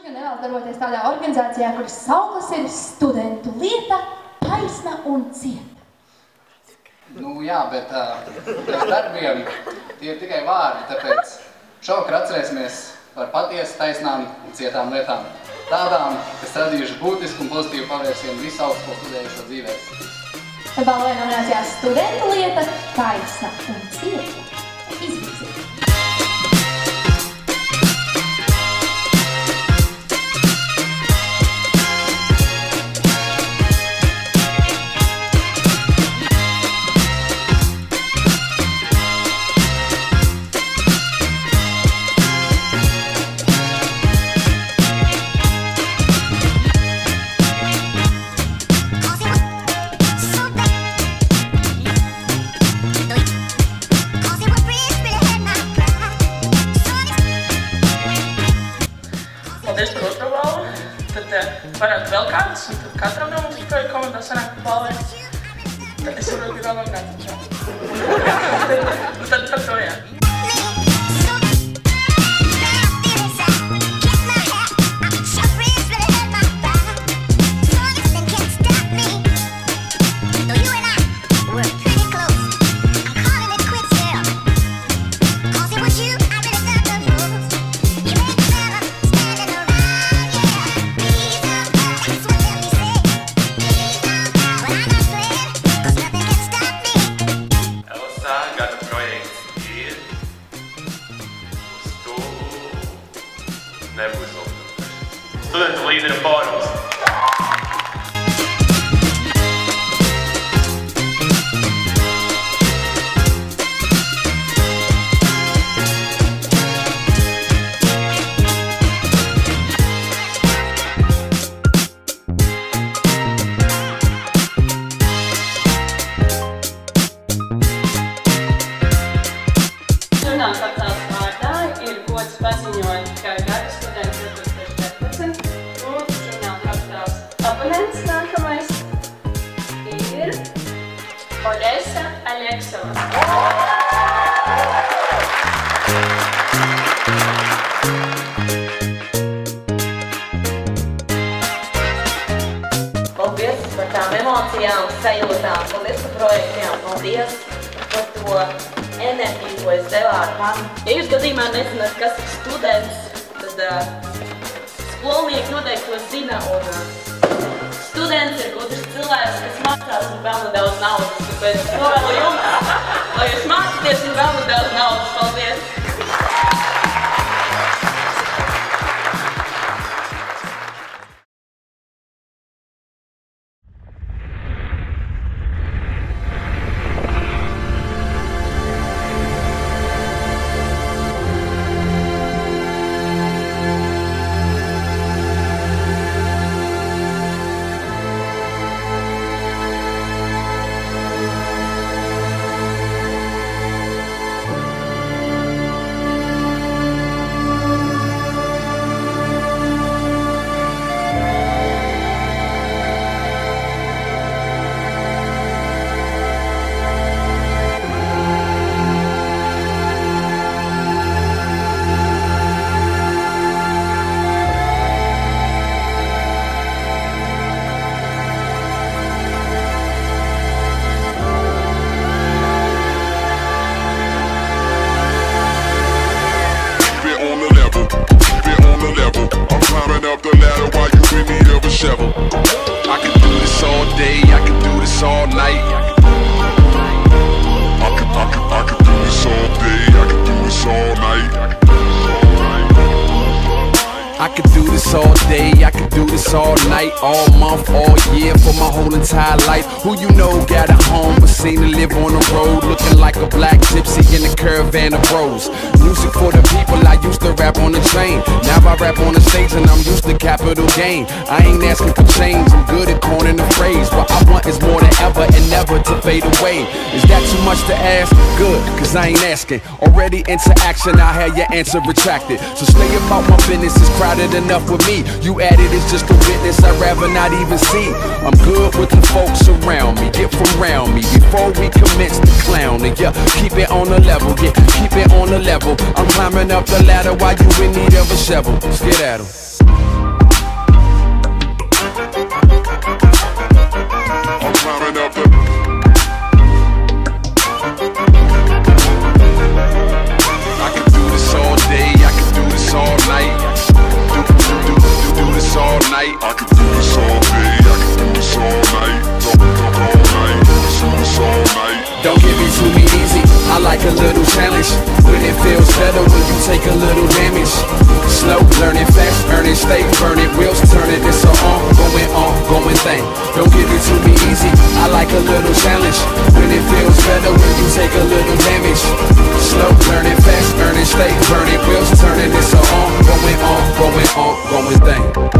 gan nevēlas darboties tādā organizācijā, kuras sauklis ir studentu lieta, taisna un cieta? Nu jā, bet bez darbiem tie ir tikai vārdi, tāpēc šovakar atcerēsimies par patiesi taisnām un cietām lietām. Tādām, kas radījuši būtisku un pozitīvu pavērsienu visu augstskolu studējušo dzīvēs. Balvai nominācijā studentu lieta, taisna un cieta. Izvirziet. Paldies par otro balvu, tad varētu vēl kādas, un tad katram no mums kaut komandā sanāk balvē. Es saprotu, ka vēl nav kāds šā. Tad par to jā. Gada projekts ir uz to nebūs vēl. Studentu līderu fórums. Kapitāls vārdā ir gods paziņot, ka gada students 2014 un žurnāla kapitāls abonents nākamais ir Olesa Aleksova. Paldies par tām emocijām, sajūtām, paldies par projektiem, paldies par to enerģiju, ko es devāt man. Ja jūs gadījumā nezināt, kas ir students, tad skolnieki noteikti to zina. Students ir gudrs cilvēks, kas mācās un pelna daudz naudas. Tāpēc es novēlu jums, lai jūs mācāties un pelna daudz naudas. Paldies! I can do this all day, I can do this all night. I can do this all day, I can do this all night. I could do this all day, I could do this all night, all month, all year, for my whole entire life. Who you know got a home but seem to live on the road, looking like a black gypsy in a caravan of bros. Music for the people, I used to rap on the train. Now I rap on the stage and I'm used to capital gain. I ain't asking for change, I'm good at coining the phrase. What I want is more than ever and never to fade away. Is that too much to ask? Good, cause I ain't asking. Already into action, I had your answer retracted. So stay about my business, it's crowded enough with me. You added it's just a witness I'd rather not even see. I'm good with the folks around me, get from around me before we commence the clowning. Yeah, keep it on the level, yeah, keep it on the level. I'm climbing up the ladder while you in need of a shovel. Let's get at 'em. climbing up the. I can do this all day, I can do this all night. Do this all night. I can do this all day, I can do this all night. All night, do this all night. Don't give it to me easy, I like a little challenge. When it feels better when you take a little damage. Slow, learning fast, earning, stay burning, wheels turning, it's a ongoing thing. Don't give it to me easy, I like a little challenge. When it feels better when you take a little damage. Slow, learning fast, earning, stay burning, wheels turning, it's a ongoing thing.